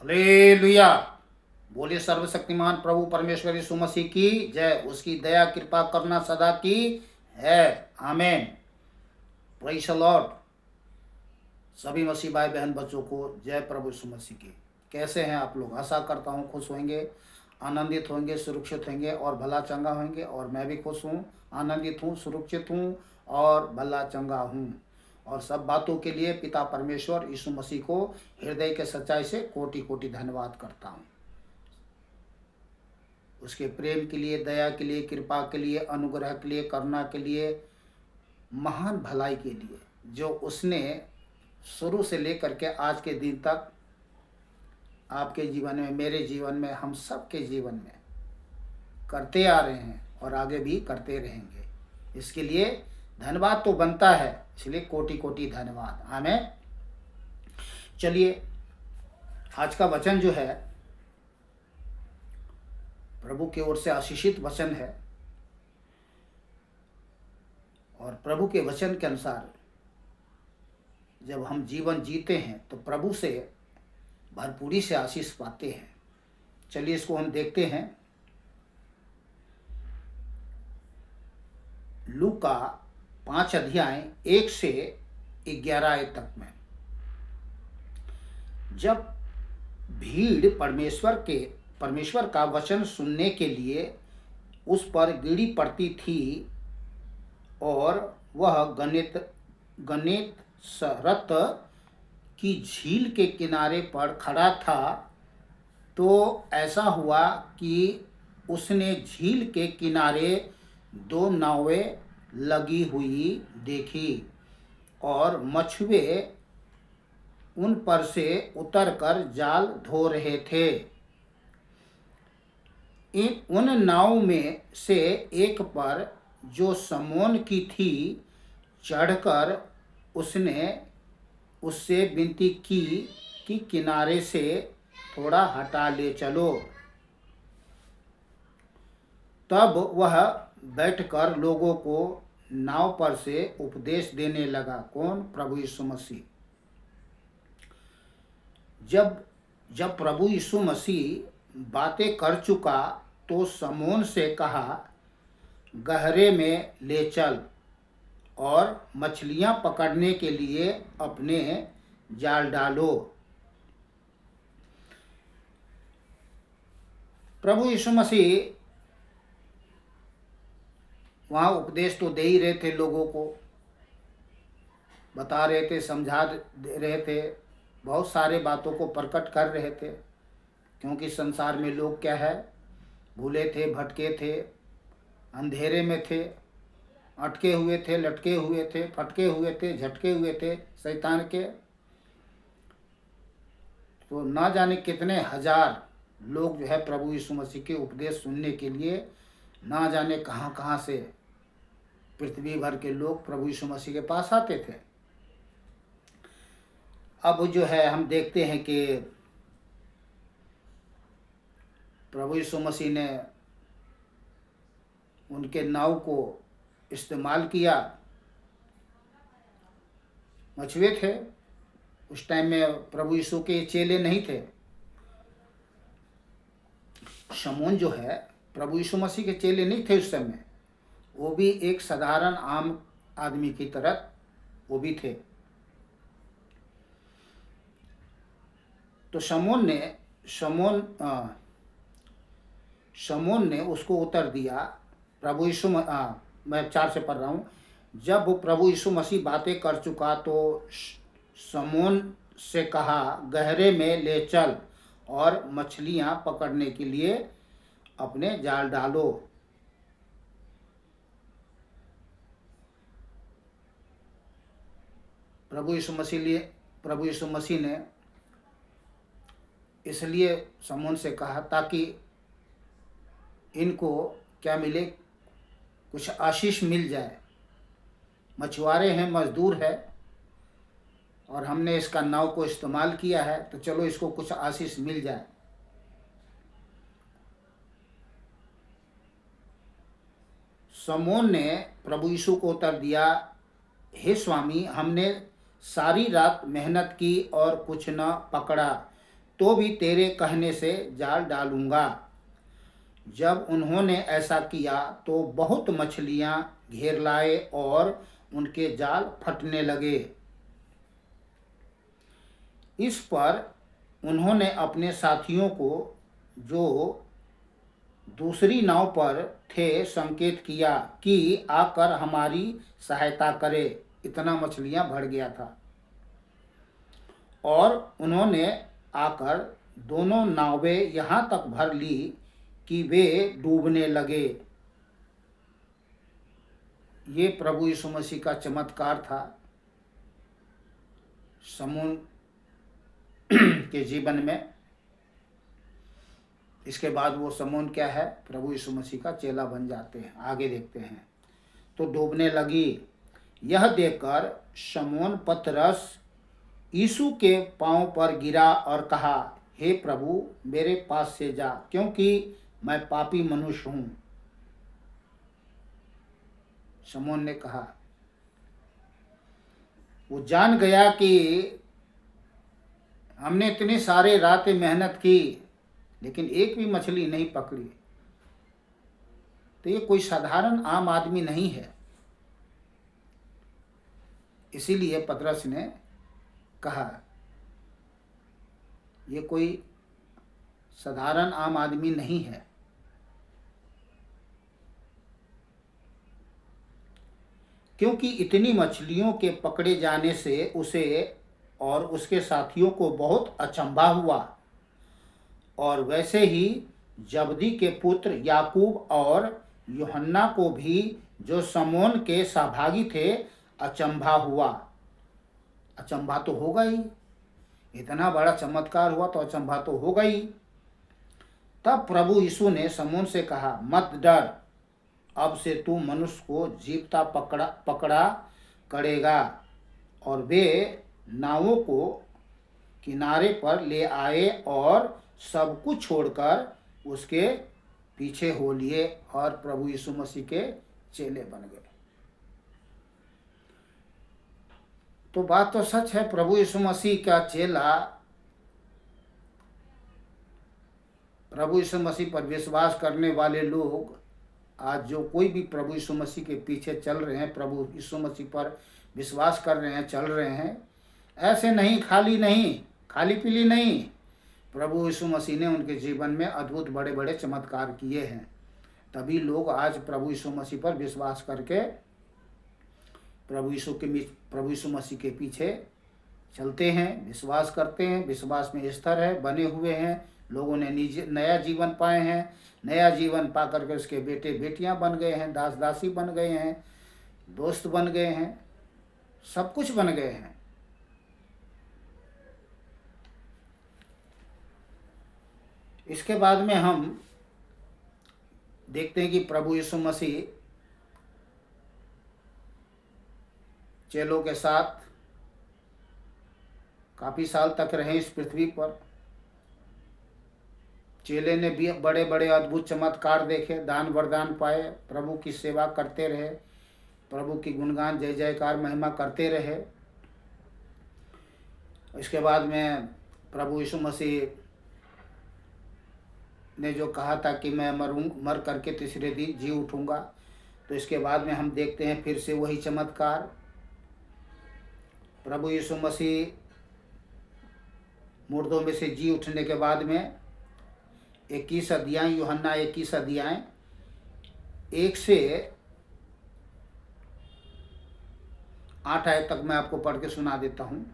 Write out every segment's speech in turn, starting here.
Hallelujah. बोले सर्वशक्तिमान प्रभु परमेश्वर यीशु मसीह की जय। उसकी दया कृपा करना सदा की है। आमीन। Praise the Lord. सभी मसीह भाई बहन बच्चों को जय प्रभु यीशु मसीह की। कैसे हैं आप लोग? आशा करता हूँ खुश होंगे, आनंदित होंगे, सुरक्षित होंगे और भला चंगा होंगे। और मैं भी खुश हूँ, आनंदित हूँ, सुरक्षित हूँ और भला चंगा हूँ। और सब बातों के लिए पिता परमेश्वर यीशु मसीह को हृदय के सच्चाई से कोटि कोटि धन्यवाद करता हूँ। उसके प्रेम के लिए, दया के लिए, कृपा के लिए, अनुग्रह के लिए, करुणा के लिए, महान भलाई के लिए, जो उसने शुरू से लेकर के आज के दिन तक आपके जीवन में, मेरे जीवन में, हम सब के जीवन में करते आ रहे हैं और आगे भी करते रहेंगे। इसके लिए धन्यवाद तो बनता है, इसलिए कोटि कोटि धन्यवाद। आमीन। चलिए, आज का वचन जो है प्रभु की ओर से आशीषित वचन है और प्रभु के वचन के अनुसार जब हम जीवन जीते हैं तो प्रभु से भरपूरी से आशीष पाते हैं। चलिए इसको हम देखते हैं। लूका 5 अध्याय 1 से 11 आयत तक में। जब भीड़ परमेश्वर का वचन सुनने के लिए उस पर गिरी पड़ती थी और वह गन्नेसरत की झील के किनारे पर खड़ा था, तो ऐसा हुआ कि उसने झील के किनारे 2 नावें लगी हुई देखी और मछुए उन पर से उतरकर जाल धो रहे थे। उन नाव में से एक पर, जो शमौन की थी, चढ़कर उसने उससे विनती की कि किनारे से थोड़ा हटा ले चलो। तब वह बैठकर लोगों को नाव पर से उपदेश देने लगा। कौन? प्रभु यीशु मसीह। जब प्रभु यीशु मसीह बातें कर चुका तो शमौन से कहा, गहरे में ले चल और मछलियां पकड़ने के लिए अपने जाल डालो। प्रभु यीशु मसीह वहाँ उपदेश तो दे ही रहे थे, लोगों को बता रहे थे, समझा रहे थे, बहुत सारे बातों को प्रकट कर रहे थे। क्योंकि संसार में लोग क्या है, भूले थे, भटके थे, अंधेरे में थे, अटके हुए थे, लटके हुए थे, फटके हुए थे, झटके हुए थे शैतान के। तो ना जाने कितने हजार लोग जो है प्रभु यीशु मसीह के उपदेश सुनने के लिए ना जाने कहाँ कहाँ से पृथ्वी भर के लोग प्रभु यीशु मसीह के पास आते थे। अब जो है हम देखते हैं कि प्रभु यीशु मसीह ने उनके नाव को इस्तेमाल किया। मछुए थे उस टाइम में, प्रभु यीशु के चेले नहीं थे। शमौन जो है प्रभु यीशु मसीह के चेले नहीं थे उस समय, वो भी एक साधारण आम आदमी की तरह वो भी थे। तो शमौन ने उसको उत्तर दिया। मैं 4 से पढ़ रहा हूँ। जब वो प्रभु यीशु मसीह बातें कर चुका तो शमौन से कहा, गहरे में ले चल और मछलियां पकड़ने के लिए अपने जाल डालो। प्रभु यीशु मसीह ने इसलिए शमौन से कहा ताकि इनको क्या मिले, कुछ आशीष मिल जाए। मछुआरे हैं, मजदूर है और हमने इसका नाव को इस्तेमाल किया है, तो चलो इसको कुछ आशीष मिल जाए। शमौन ने प्रभु यीशु को उत्तर दिया, हे स्वामी, हमने सारी रात मेहनत की और कुछ न पकड़ा, तो भी तेरे कहने से जाल डालूंगा। जब उन्होंने ऐसा किया तो बहुत मछलियां घेर लाए और उनके जाल फटने लगे। इस पर उन्होंने अपने साथियों को जो दूसरी नाव पर थे संकेत किया कि आकर हमारी सहायता करे। इतना मछलियां भर गया था और उन्होंने आकर दोनों नावें यहाँ तक भर ली कि वे डूबने लगे। ये प्रभु यीशु मसीह का चमत्कार था समून के जीवन में। इसके बाद वो समून क्या है, प्रभु यीशु मसीह का चेला बन जाते हैं। आगे देखते हैं। तो डूबने लगी। यह देखकर शमौन पतरस यीशु के पांव पर गिरा और कहा, हे प्रभु, मेरे पास से जा, क्योंकि मैं पापी मनुष्य हूं। शमौन ने कहा, वो जान गया कि हमने इतनी सारे रातें मेहनत की लेकिन एक भी मछली नहीं पकड़ी, तो ये कोई साधारण आम आदमी नहीं है। इसीलिए पतरस ने कहा, ये कोई साधारण आम आदमी नहीं है। क्योंकि इतनी मछलियों के पकड़े जाने से उसे और उसके साथियों को बहुत अचंभा हुआ, और वैसे ही जबदी के पुत्र याकूब और यूहन्ना को भी, जो शमौन के सहभागी थे, अचंभा हुआ। अचंभा तो होगा ही, इतना बड़ा चमत्कार हुआ तो अचंभा तो होगा ही। तब प्रभु यीशु ने शमौन से कहा, मत डर, अब से तू मनुष्य को जीवता पकड़ा करेगा। और वे नावों को किनारे पर ले आए और सब कुछ छोड़कर उसके पीछे हो लिए और प्रभु यीशु मसीह के चेले बन गए। तो बात तो सच है, प्रभु यीशु मसीह का चेला, प्रभु यीशु मसीह पर विश्वास करने वाले लोग, आज जो कोई भी प्रभु यीशु मसीह के पीछे चल रहे हैं, प्रभु यीशु मसीह पर विश्वास कर रहे हैं, चल रहे हैं, ऐसे नहीं, खाली पीली नहीं। प्रभु यीशु मसीह ने उनके जीवन में अद्भुत बड़े बड़े चमत्कार किए हैं, तभी लोग आज प्रभु यीशु मसीह पर विश्वास करके प्रभु यीशु मसीह के पीछे चलते हैं, विश्वास करते हैं, विश्वास में स्थिर है, बने हुए हैं। लोगों ने नया जीवन पाए हैं, नया जीवन पा करके उसके बेटे बेटियां बन गए हैं, दास दासी बन गए हैं, दोस्त बन गए हैं, सब कुछ बन गए हैं। इसके बाद में हम देखते हैं कि प्रभु यीशु मसीह चेलों के साथ काफी साल तक रहे इस पृथ्वी पर। चेले ने भी बड़े बड़े अद्भुत चमत्कार देखे, दान वरदान पाए, प्रभु की सेवा करते रहे, प्रभु की गुणगान जय जयकार महिमा करते रहे। इसके बाद में प्रभु यीशु मसीह ने जो कहा था कि मैं मर करके तीसरे दिन जी उठूंगा, तो इसके बाद में हम देखते हैं फिर से वही चमत्कार। प्रभु यीशु मसीह मुर्दों में से जी उठने के बाद में 21 अध्याय, यूहन्ना 21 अध्याय 1 से 8 आयत तक मैं आपको पढ़ के सुना देता हूँ।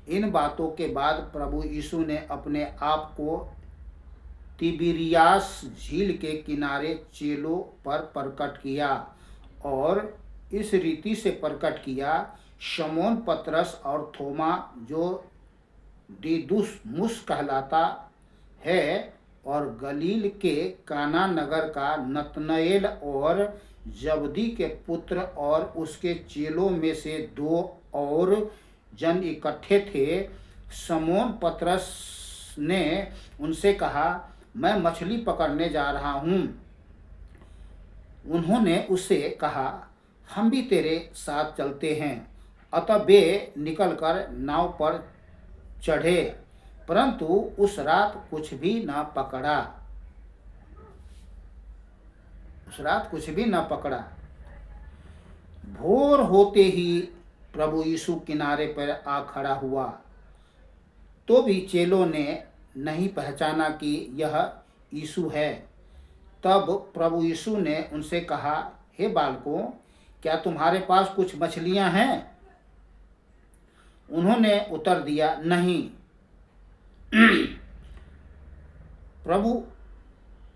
इन बातों के बाद प्रभु यीशु ने अपने आप को तिबिरियास झील के किनारे चेलों पर प्रकट किया, और इस रीति से प्रकट किया, शमौन पतरस और थोमा, जो दिदुमुस कहलाता है, और गलील के काना नगर का नतनएल और जबदी के पुत्र और उसके चेलों में से 2 और जन इकट्ठे थे। शमौन पतरस ने उनसे कहा, मैं मछली पकड़ने जा रहा हूँ। उन्होंने उससे कहा, हम भी तेरे साथ चलते हैं। अतः वे निकलकर नाव पर चढ़े। परंतु उस रात कुछ भी न पकड़ा। उस रात कुछ भी न पकड़ा। भोर होते ही प्रभु यीशु किनारे पर आ खड़ा हुआ, तो भी चेलों ने नहीं पहचाना कि यह यीशु है। तब प्रभु यीशु ने उनसे कहा, हे बालकों, क्या तुम्हारे पास कुछ मछलियां हैं? उन्होंने उत्तर दिया, नहीं। प्रभु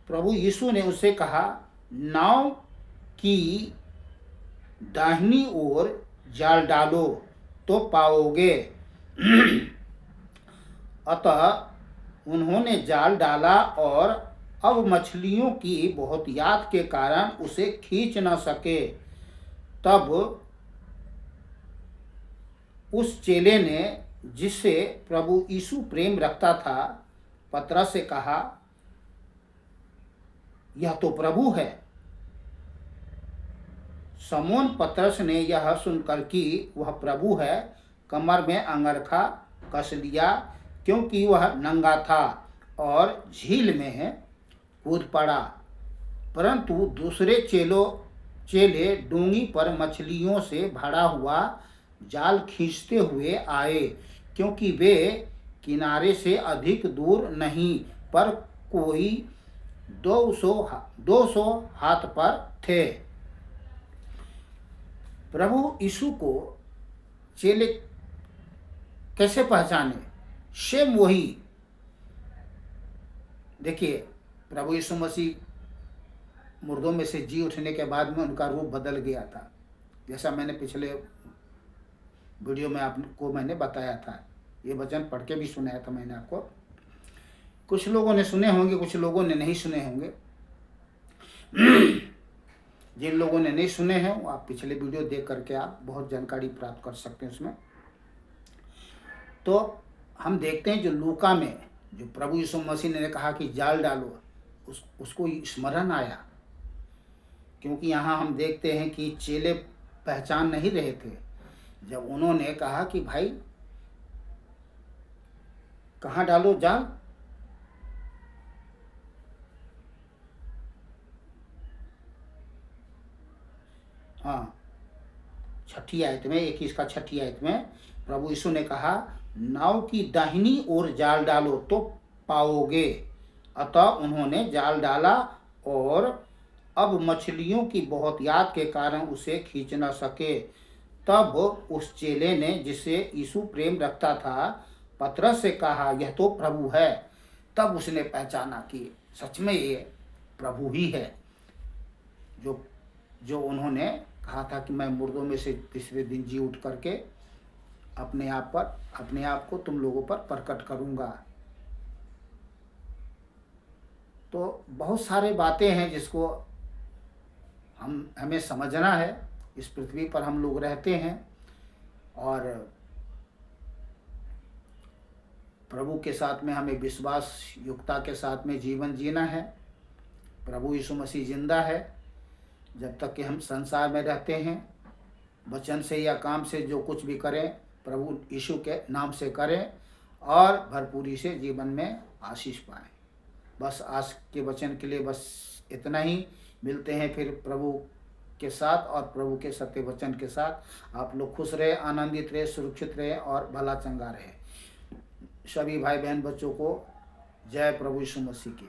प्रभु यीशु ने उससे कहा, नाव की दाहिनी ओर जाल डालो तो पाओगे। अतः उन्होंने जाल डाला और अब मछलियों की बहुत याद के कारण उसे खींच न सके। तब उस चेले ने, जिससे प्रभु यीशु प्रेम रखता था, पतरस से कहा, यह तो प्रभु है। समौन पतरस ने यह सुनकर कि वह प्रभु है, कमर में अंगरखा कस लिया, क्योंकि वह नंगा था, और झील में कूद पड़ा। परंतु दूसरे चेले डोंगी पर मछलियों से भरा हुआ जाल खींचते हुए आए, क्योंकि वे किनारे से अधिक दूर नहीं, पर कोई 200 हाथ पर थे। प्रभु यीशु को चेले कैसे पहचाने? सेम वही। देखिए, प्रभु यीशु मसीह मुर्दों में से जी उठने के बाद में उनका रूप बदल गया था, जैसा मैंने पिछले वीडियो में आपको मैंने बताया था। ये वचन पढ़ के भी सुनाया था मैंने आपको। कुछ लोगों ने सुने होंगे, कुछ लोगों ने नहीं सुने होंगे। जिन लोगों ने नहीं सुने हैं वो आप पिछले वीडियो देख करके आप बहुत जानकारी प्राप्त कर सकते हैं उसमें। तो हम देखते हैं जो लूका में जो प्रभु यीशु मसीह ने कहा कि जाल डालो, उसको स्मरण आया, क्योंकि यहाँ हम देखते हैं कि चेले पहचान नहीं रहे थे। जब उन्होंने कहा कि भाई कहाँ डालो जाल, हाँ, 6 आयत में, 21 का 6 आयत में प्रभु यीशु ने कहा, नाव की दाहिनी ओर जाल डालो तो पाओगे। अतः उन्होंने जाल डाला और अब मछलियों की बहुत याद के कारण उसे खींच न सके। तब उस चेले ने, जिससे यीशु प्रेम रखता था, पतरस से कहा, यह तो प्रभु है। तब उसने पहचाना कि सच में ये प्रभु ही है, जो उन्होंने कहा था कि मैं मुर्दों में से तीसरे दिन जी उठ करके अपने आप को तुम लोगों पर प्रकट करूंगा। तो बहुत सारे बातें हैं जिसको हमें समझना है। इस पृथ्वी पर हम लोग रहते हैं और प्रभु के साथ में हमें विश्वास युक्ता के साथ में जीवन जीना है। प्रभु यीशु मसीह जिंदा है। जब तक कि हम संसार में रहते हैं, वचन से या काम से जो कुछ भी करें प्रभु यीशु के नाम से करें और भरपूरी से जीवन में आशीष पाएं। बस आज के वचन के लिए बस इतना ही। मिलते हैं फिर प्रभु के साथ और प्रभु के सत्य वचन के साथ। आप लोग खुश रहे, आनंदित रहे, सुरक्षित रहे और भला चंगा रहे। सभी भाई बहन बच्चों को जय प्रभु यीशु मसीह की।